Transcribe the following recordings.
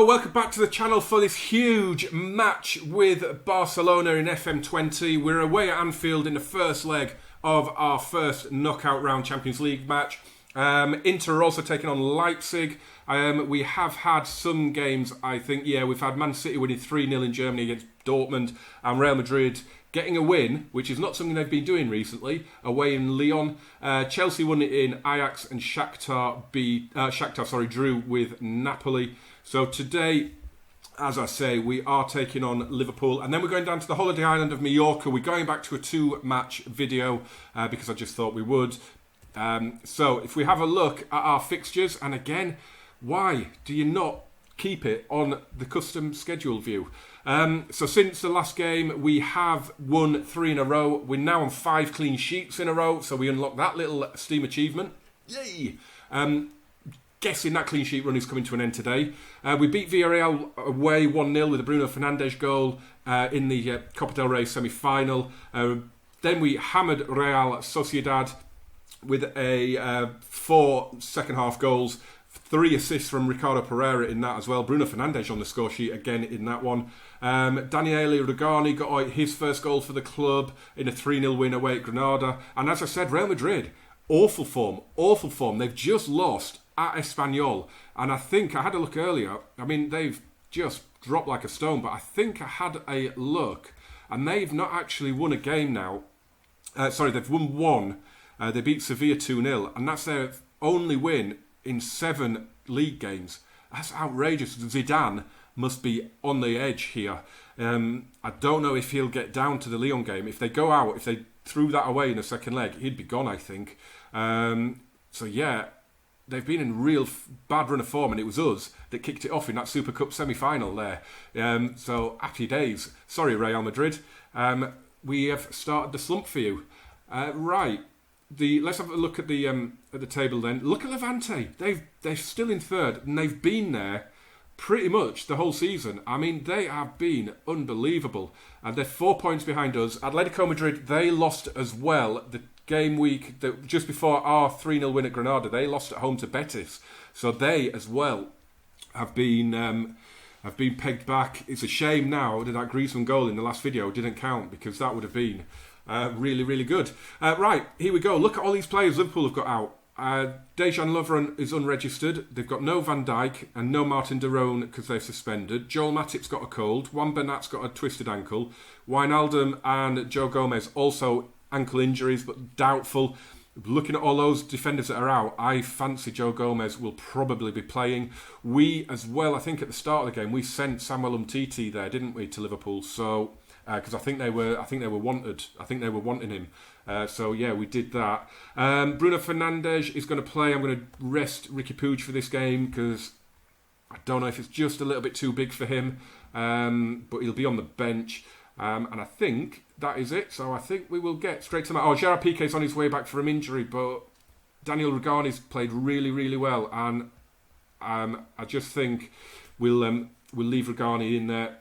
Hello, welcome back to the channel for this huge match with Barcelona in FM20. We're away at Anfield in the first leg of our first knockout round Champions League match. Inter are also taking on Leipzig. We have had some games, I think. Yeah, we've had Man City winning 3-0 in Germany against Dortmund and Real Madrid getting a win, which is not something they've been doing recently, away in Lyon. Chelsea won it in Ajax, and Shakhtar drew with Napoli. So today, as I say, we are taking on Liverpool, and then we're going down to the holiday island of Mallorca. We're going back to a 2-match video because I just thought we would. So if we have a look at our fixtures, and again, why do you not keep it on the custom schedule view? So since the last game, we have won 3 in a row. We're now on 5 clean sheets in a row, so we unlocked that little Steam achievement. Yay! Guessing that clean sheet run is coming to an end today. We beat Villarreal away 1-0 with a Bruno Fernandes goal in the Copa del Rey semi-final. Then we hammered Real Sociedad with 4 second-half goals. 3 assists from Ricardo Pereira in that as well. Bruno Fernandes on the score sheet again in that one. Daniele Rugani got his first goal for the club in a 3-0 win away at Granada. And as I said, Real Madrid, awful form. They've just lost at Espanyol. And I think, I had a look earlier, I mean, they've just dropped like a stone, but I think I had a look, and they've not actually won a game now. They've won 1. They beat Sevilla 2-0, and that's their only win in 7 league games. That's outrageous. Zidane must be on the edge here. I don't know if he'll get down to the Lyon game. If they go out, if they threw that away in the second leg, he'd be gone, I think. So yeah, they've been in real bad run of form, and it was us that kicked it off in that Super Cup semi-final there. So happy days. Sorry, Real Madrid. We have started the slump for you. Right. Let's have a look at the table then. Look at Levante. They're still in third, and they've been there pretty much the whole season. I mean, they have been unbelievable. And they're 4 points behind us. Atletico Madrid, they lost as well the game week just before our 3-0 win at Granada. They lost at home to Betis. So they as well have been pegged back. It's a shame now that Griezmann goal in the last video didn't count, because that would have been really, really good. Right, here we go. Look at all these players Liverpool have got out. Dejan Lovren is unregistered. They've got no Van Dijk and no Martin de Roon because they're suspended. Joel Matip's got a cold. Juan Bernat's got a twisted ankle. Wijnaldum and Joe Gomez also ankle injuries, but doubtful. Looking at all those defenders that are out, I fancy Joe Gomez will probably be playing. We as well, I think at the start of the game, we sent Samuel Umtiti there, didn't we, to Liverpool? So because I think they were wanted. I think they were wanting him. So yeah, we did that. Bruno Fernandes is going to play. I'm going to rest Ricky Puig for this game because I don't know if it's just a little bit too big for him. But he'll be on the bench. And I think that is it. So I think we will get straight to that. Oh, Gerard Piqué's on his way back from injury, but Daniel Rugani's played really, really well, and I just think we'll leave Rugani in there.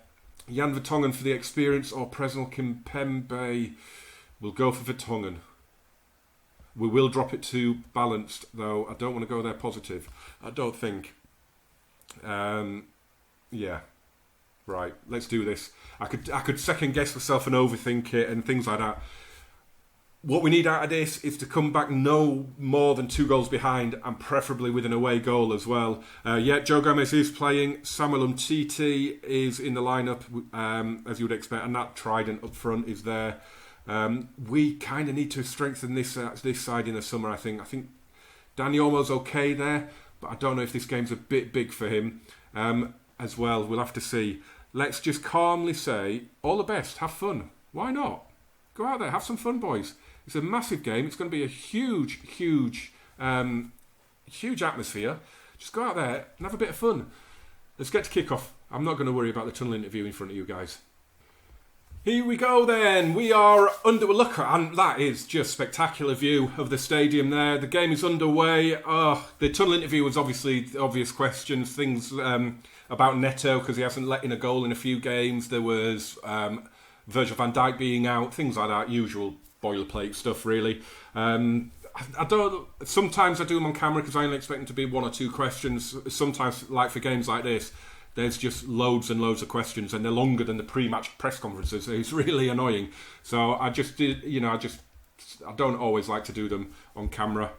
Jan Vertonghen for the experience, or Presnel Kimpembe. We'll go for Vertonghen. We will drop it to balanced, though. I don't want to go there positive. I don't think. Yeah. Right, let's do this. I could second guess myself and overthink it and things like that. What we need out of this is to come back no more than 2 goals behind, and preferably with an away goal as well. Joe Gomez is playing. Samuel Umtiti is in the lineup, as you would expect, and that trident up front is there. We kind of need to strengthen this side in the summer, I think. I think Dani Olmo's okay there, but I don't know if this game's a bit big for him as well. We'll have to see. Let's just calmly say, all the best, have fun. Why not? Go out there, have some fun, boys. It's a massive game. It's going to be a huge atmosphere. Just go out there and have a bit of fun. Let's get to kick-off. I'm not going to worry about the tunnel interview in front of you guys. Here we go then. We are under a look, and that is just spectacular view of the stadium there. The game is underway. The tunnel interview was obviously the obvious questions, things about Neto because he hasn't let in a goal in a few games. There was Virgil van Dijk being out, things like that, usual boilerplate stuff really. I don't. Sometimes I do them on camera because I only expect them to be 1 or 2 questions. Sometimes, like for games like this, there's just loads and loads of questions, and they're longer than the pre-match press conferences. It's really annoying. So I just did, I don't always like to do them on camera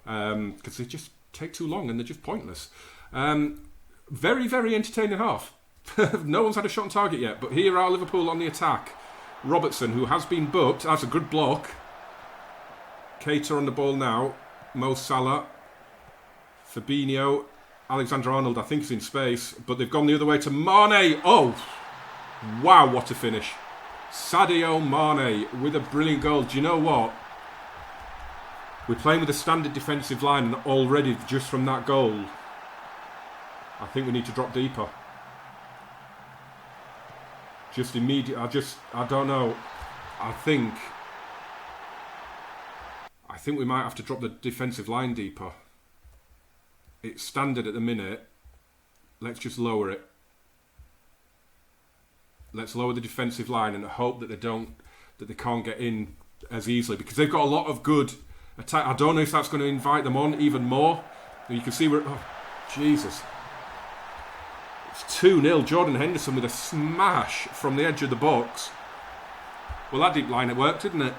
because they just take too long and they're just pointless. Very, very entertaining half. No one's had a shot on target yet, but here are Liverpool on the attack. Robertson, who has been booked, that's a good block. Keita on the ball now. Mo Salah. Fabinho. Alexander-Arnold, I think, is in space, but they've gone the other way to Mane. Oh, wow, what a finish. Sadio Mane with a brilliant goal. Do you know what? We're playing with a standard defensive line, and already, just from that goal, I think we need to drop deeper. Just immediate. I don't know. I think we might have to drop the defensive line deeper. It's standard at the minute. Let's just lower it. Let's lower the defensive line and hope that they can't get in as easily, because they've got a lot of good attack. I don't know if that's going to invite them on even more. You can see Jesus. It's 2-0. Jordan Henderson with a smash from the edge of the box. Well, that deep line, it worked, didn't it?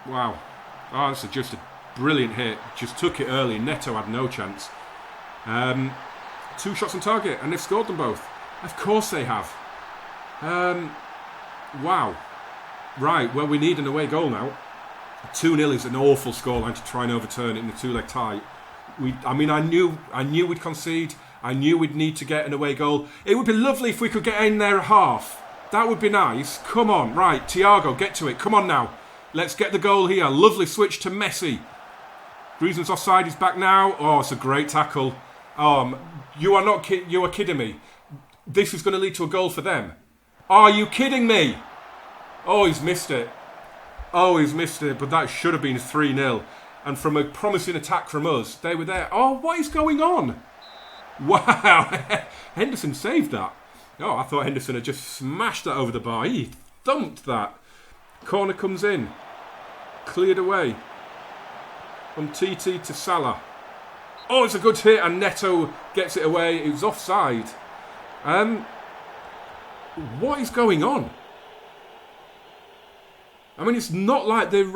Wow. Oh, that's just a brilliant hit. Just took it early. Neto had no chance. 2 shots on target, and they've scored them both. Of course they have. Wow. Right, well, we need an away goal now. 2-0 is an awful scoreline to try and overturn it in the 2-leg tie. I knew we'd concede. I knew we'd need to get an away goal. It would be lovely if we could get in there at half. That would be nice. Come on. Right, Thiago, get to it. Come on now. Let's get the goal here. Lovely switch to Messi. Griezmann's offside. He's back now. Oh, it's a great tackle. You are not you are kidding me. This is going to lead to a goal for them. Are you kidding me? Oh, he's missed it. But that should have been 3-0. And from a promising attack from us, they were there. Oh, what is going on? Wow. Henderson saved that. Oh, I thought Henderson had just smashed that over the bar. He thumped that. Corner comes in. Cleared away. From TT to Salah. Oh, it's a good hit, and Neto gets it away. It was offside. What is going on? I mean, it's not like they're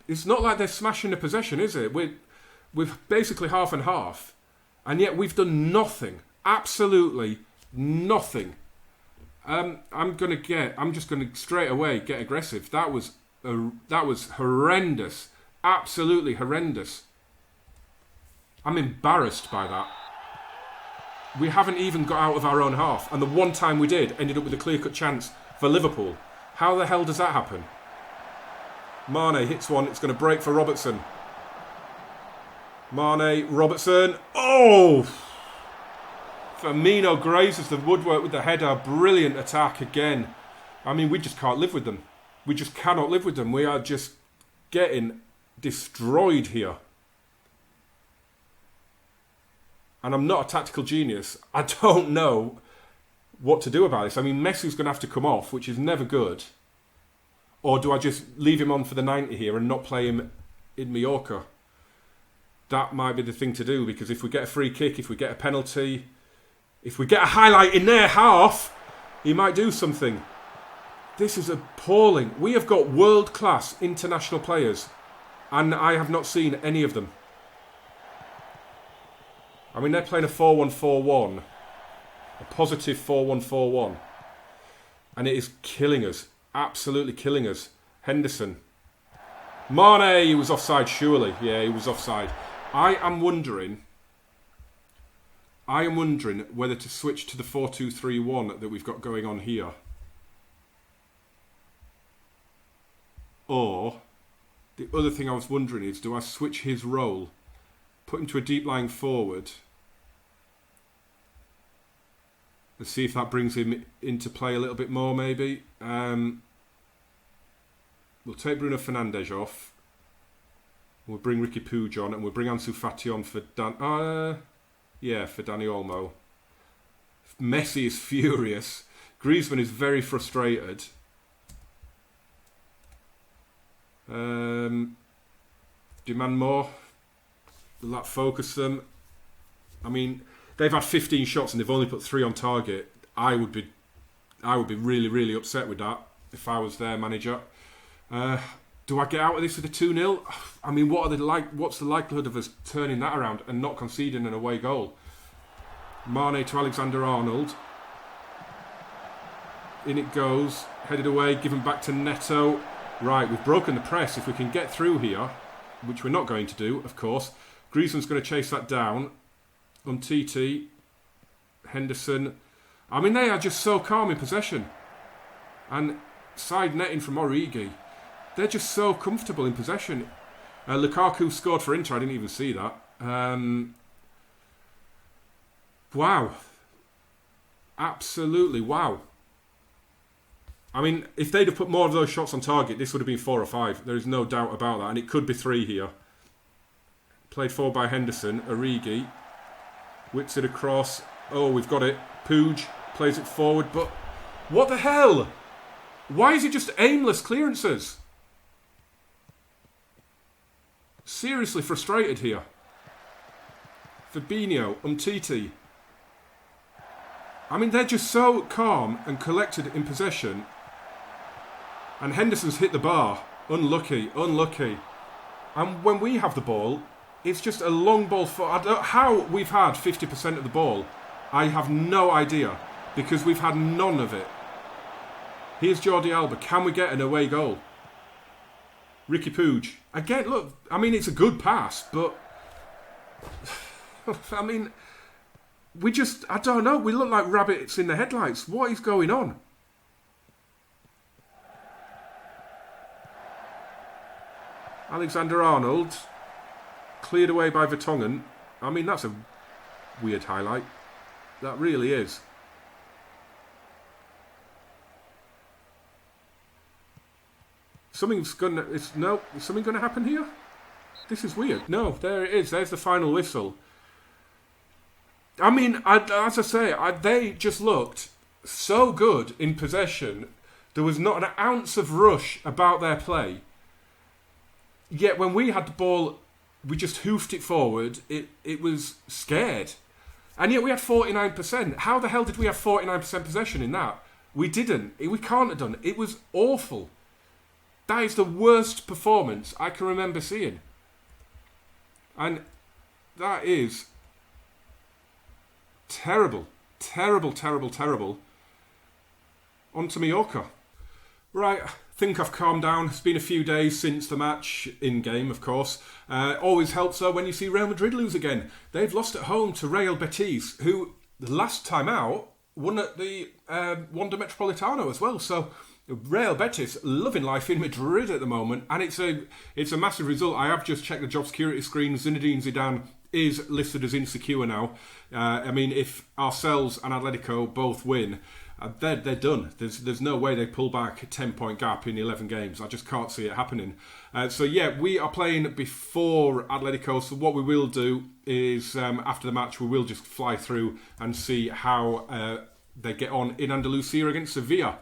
it's not like they're smashing the possession, is it? We're basically half and half, and yet we've done nothing. Absolutely nothing. I'm just going to straight away get aggressive. That was horrendous. Absolutely horrendous. I'm embarrassed by that. We haven't even got out of our own half, and the one time we did ended up with a clear-cut chance for Liverpool. How the hell does that happen? Mane hits one. It's going to break for Robertson. Mane, Robertson. Oh! Firmino grazes the woodwork with the header. Brilliant attack again. I mean, we just can't live with them. We just cannot live with them. We are just getting destroyed here. And I'm not a tactical genius. I don't know what to do about this. I mean, Messi's going to have to come off, which is never good. Or do I just leave him on for the 90 here and not play him in Mallorca? That might be the thing to do, because if we get a free kick, if we get a penalty, if we get a highlight in their half, he might do something. This is appalling. We have got world-class international players, and I have not seen any of them. I mean, they're playing a 4-1-4-1. A positive 4-1-4-1. And it is killing us. Absolutely killing us. Henderson. Mane, he was offside, surely. Yeah, he was offside. I am wondering whether to switch to the 4-2-3-1 that we've got going on here. Or, the other thing I was wondering is, do I switch his role, put him to a deep lying forward, let's see if that brings him into play a little bit more, maybe. We'll take Bruno Fernandes off. We'll bring Ricky Puig on, and we'll bring Ansu Fati on for for Dani Olmo. Messi is furious. Griezmann is very frustrated. Demand more. Will that focus them? I mean, they've had 15 shots and they've only put 3 on target. I would be really, really upset with that if I was their manager. Do I get out of this with a 2-0? I mean, what's the likelihood of us turning that around and not conceding an away goal? Mane to Alexander-Arnold. In it goes. Headed away, given back to Neto. Right, we've broken the press. If we can get through here, which we're not going to do, of course. Griezmann's going to chase that down. Umtiti. Henderson. I mean, they are just so calm in possession. And side netting from Origi. They're just so comfortable in possession. Lukaku scored for Inter. I didn't even see that. Wow. Absolutely wow. I mean, if they'd have put more of those shots on target, this would have been 4 or 5. There is no doubt about that. And it could be 3 here. Played forward by Henderson. Origi. Whips it across. Oh, we've got it. Puig plays it forward. But what the hell? Why is it just aimless clearances? Seriously frustrated here. Fabinho, Umtiti. I mean, they're just so calm and collected in possession. And Henderson's hit the bar. Unlucky. And when we have the ball, it's just a long ball. How we've had 50% of the ball, I have no idea. Because we've had none of it. Here's Jordi Alba. Can we get an away goal? Ricky Puig. Again, look, I mean, it's a good pass, but... I mean, I don't know. We look like rabbits in the headlights. What is going on? Alexander-Arnold. Cleared away by Vertonghen. I mean, that's a weird highlight. That really is. Is something going to happen here? This is weird. No, there it is. There's the final whistle. I mean, as I say, they just looked so good in possession. There was not an ounce of rush about their play. Yet when we had the ball, we just hoofed it forward. It was scared. And yet we had 49%. How the hell did we have 49% possession in that? We didn't. We can't have done. It was awful. That is the worst performance I can remember seeing. And that is terrible. Terrible. On to Mallorca. Right, I think I've calmed down. It's been a few days since the match, in-game, of course. Always helps, though, when you see Real Madrid lose again. They've lost at home to Real Betis, who, the last time out, won at the Wanda Metropolitano as well. So... Real Betis loving life in Madrid at the moment, and it's a massive result. I have just checked the job security screen. Zinedine Zidane is listed as insecure now. I mean, if ourselves and Atletico both win, they're done. There's no way they pull back a 10-point gap in 11 games. I just can't see it happening. So yeah, we are playing before Atletico. So what we will do is after the match, we will just fly through and see how they get on in Andalusia against Sevilla.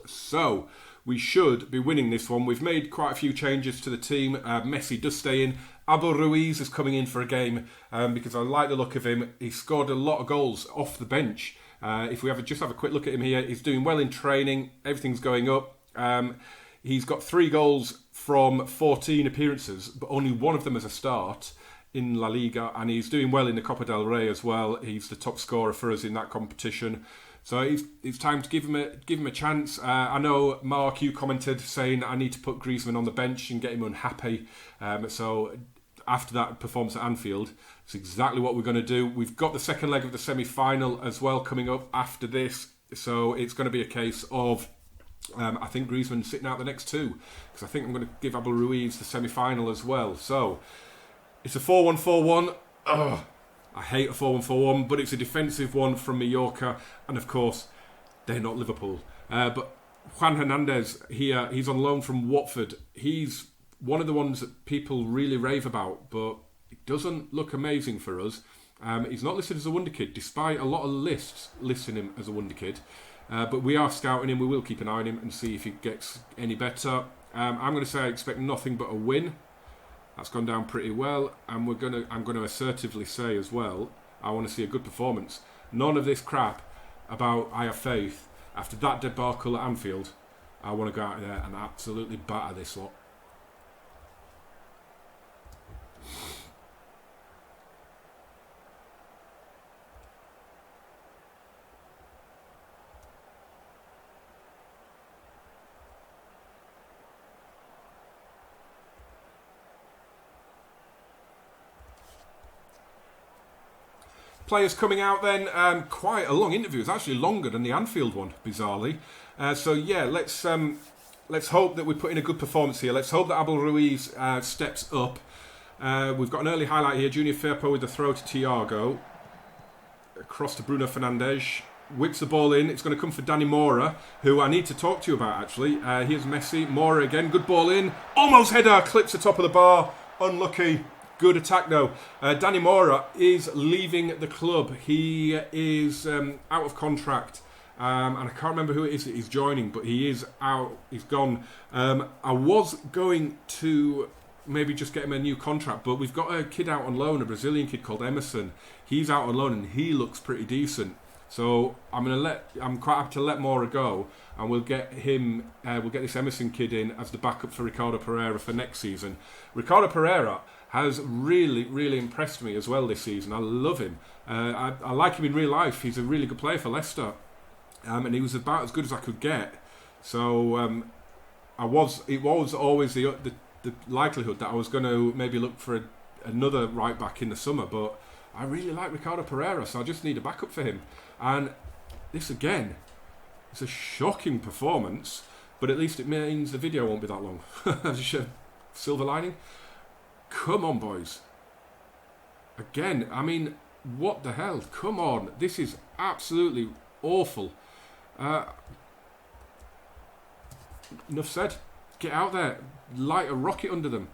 So, we should be winning this one. We've made quite a few changes to the team. Messi does stay in. Abel Ruiz is coming in for a game because I like the look of him. He scored a lot of goals off the bench. If we just have a quick look at him here, he's doing well in training. Everything's going up. He's got 3 goals from 14 appearances, but only one of them as a start in La Liga. And he's doing well in the Copa del Rey as well. He's the top scorer for us in that competition. So it's time to give him a chance. I know, Mark, you commented saying I need to put Griezmann on the bench and get him unhappy. So after that performance at Anfield, it's exactly what we're going to do. We've got the second leg of the semi-final as well coming up after this. So it's going to be a case of, I think Griezmann sitting out the next 2. Because I think I'm going to give Abel Ruiz the semi-final as well. So it's a 4-1-4-1. Ugh. I hate a 4-1-4-1, but it's a defensive one from Mallorca. And of course, they're not Liverpool. But Juan Hernandez here, he's on loan from Watford. He's one of the ones that people really rave about, but it doesn't look amazing for us. He's not listed as a wonder kid, despite a lot of lists listing him as a wonder kid. But we are scouting him. We will keep an eye on him and see if he gets any better. I'm going to say I expect nothing but a win. That's gone down pretty well, and I'm going to assertively say as well, I want to see a good performance. None of this crap about I have faith. After that debacle at Anfield, I want to go out there and absolutely batter this lot. Players coming out then, quite a long interview. It's actually longer than the Anfield one, bizarrely. So yeah, let's hope that we put in a good performance here. Let's hope that Abel Ruiz steps up. We've got an early highlight here. Junior Firpo with the throw to Thiago. Across to Bruno Fernandes. Whips the ball in. It's going to come for Danny Mora, who I need to talk to you about actually. Here's Messi. Mora again. Good ball in. Almost header. Clips the top of the bar. Unlucky. Good attack though. Danny Mora is leaving the club. He is out of contract. And I can't remember who it is that he's joining, but he is out. He's gone. I was going to maybe just get him a new contract, but we've got a kid out on loan, a Brazilian kid called Emerson. He's out on loan and he looks pretty decent. So I'm quite happy to let Mora go, and we'll get him. We'll get this Emerson kid in as the backup for Ricardo Pereira for next season. Ricardo Pereira has really, really impressed me as well this season. I love him. I like him in real life. He's a really good player for Leicester, and he was about as good as I could get. So it was always the likelihood that I was going to maybe look for another right back in the summer, but I really like Ricardo Pereira, so I just need a backup for him. And this again, it's a shocking performance, but at least it means the video won't be that long. Silver lining. Come on, boys. Again, I mean, what the hell? Come on. This is absolutely awful. Enough said. Get out there. Light a rocket under them.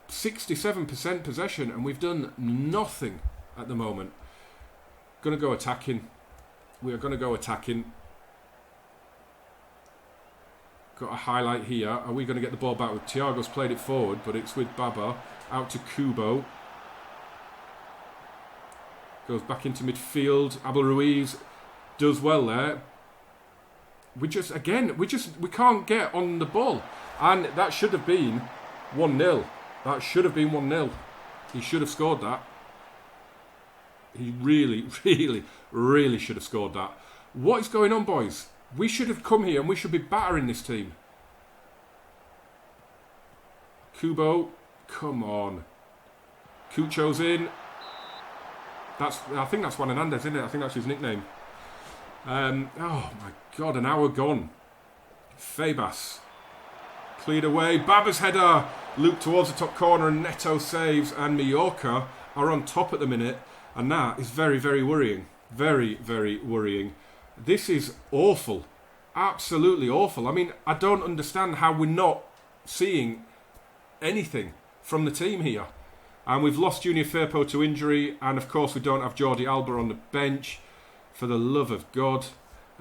67% possession, and we've done nothing at the moment. Going to go attacking. We are going to go attacking. Got a highlight here. Are we going to get the ball back? With Thiago's played it forward, but it's with Baba. Out to Kubo. Goes back into midfield. Abel Ruiz does well there. We can't get on the ball. And that should have been 1-0. That should have been 1-0. He should have scored that. He really, really, really should have scored that. What is going on, boys? We should have come here and we should be battering this team. Kubo, come on. Cucho's in. I think that's Juan Hernandez, isn't it? I think that's his nickname. Oh my God, an hour gone. Fabas. Cleared away. Baba's header. Looped towards the top corner and Neto saves. And Mallorca are on top at the minute. And that is very, very worrying. Very, very worrying. This is awful. Absolutely awful. I mean, I don't understand how we're not seeing anything from the team here. And we've lost Junior Firpo to injury. And of course, we don't have Jordi Alba on the bench. For the love of God.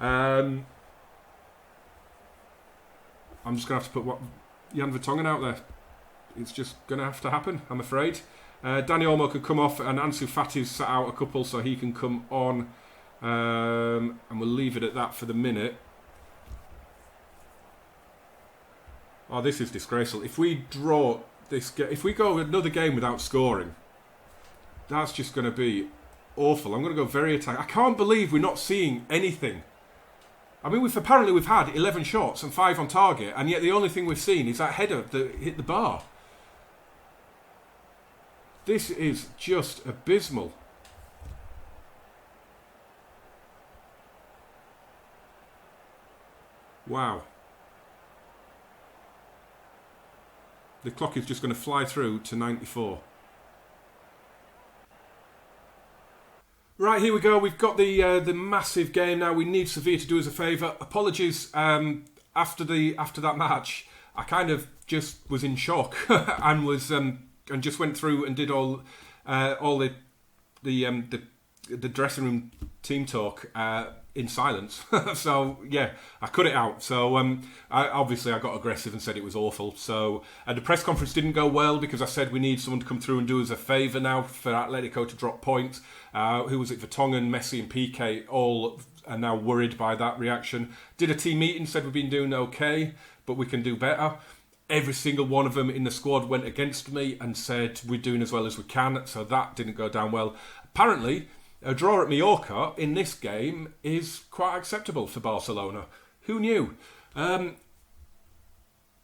I'm just going to have to put Jan Vertonghen out there. It's just going to have to happen, I'm afraid. Danny Olmo can come off, and Ansu Fati's sat out a couple, so he can come on. And we'll leave it at that for the minute. Oh, this is disgraceful. If we draw this, if we go another game without scoring, that's just going to be awful. I'm going to go very attack. I can't believe we're not seeing anything. I mean, we've had 11 shots and 5 on target, and yet the only thing we've seen is that header that hit the bar. This is just abysmal. Wow. The clock is just going to fly through to 94. Right, here we go. We've got the massive game now. We need Sevilla to do us a favour. Apologies. After that match, I kind of just was in shock and was and just went through and did all the dressing room team talk. in silence. So, yeah, I cut it out. So, I got aggressive and said it was awful. So, the press conference didn't go well because I said we need someone to come through and do us a favour now for Atletico to drop points. Who was it? Vertonghen, Messi and Piqué all are now worried by that reaction. Did a team meeting, said we've been doing okay, but we can do better. Every single one of them in the squad went against me and said we're doing as well as we can. So that didn't go down well. Apparently, a draw at Mallorca in this game is quite acceptable for Barcelona. Who knew?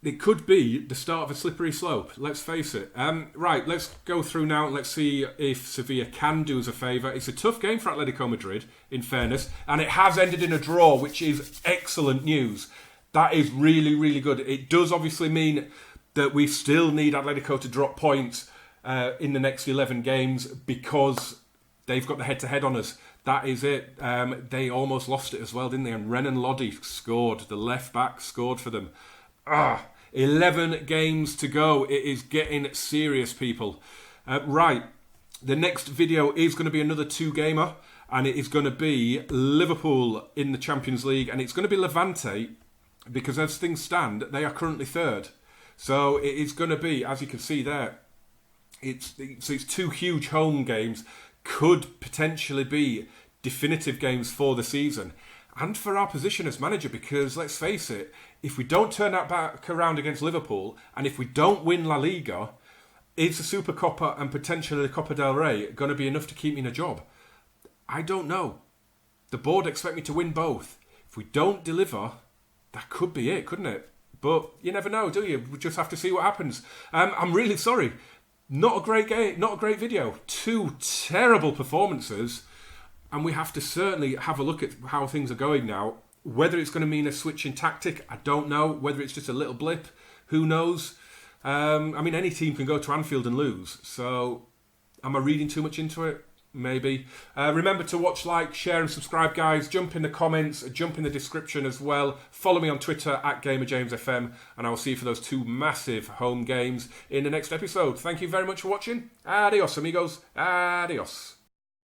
It could be the start of a slippery slope, let's face it. Right, let's go through now and let's see if Sevilla can do us a favour. It's a tough game for Atletico Madrid, in fairness, and it has ended in a draw, which is excellent news. That is really, really good. It does obviously mean that we still need Atletico to drop points in the next 11 games because they've got the head-to-head on us. That is it. They almost lost it as well, didn't they? And Renan Lodi scored. The left-back scored for them. 11 games to go. It is getting serious, people. Right. The next video is going to be another two-gamer, and it is going to be Liverpool in the Champions League, and it's going to be Levante, because as things stand, they are currently third. So it is going to be, as you can see there, it's two huge home games, could potentially be definitive games for the season. And for our position as manager, because let's face it, if we don't turn that back around against Liverpool, and if we don't win La Liga, is the Super Copa and potentially the Copa del Rey going to be enough to keep me in a job? I don't know. The board expect me to win both. If we don't deliver, that could be it, couldn't it? But you never know, do you? We just have to see what happens. I'm really sorry. Not a great game, not a great video. Two terrible performances. And we have to certainly have a look at how things are going now. Whether it's going to mean a switch in tactic, I don't know. Whether it's just a little blip, who knows? Any team can go to Anfield and lose. So, am I reading too much into it? Maybe. Remember to watch, like, share and subscribe, guys. Jump in the comments, jump in the description as well. Follow me on Twitter at GamerJamesFM, and I will see you for those two massive home games in the next episode. Thank you very much for watching. Adios, amigos. Adios.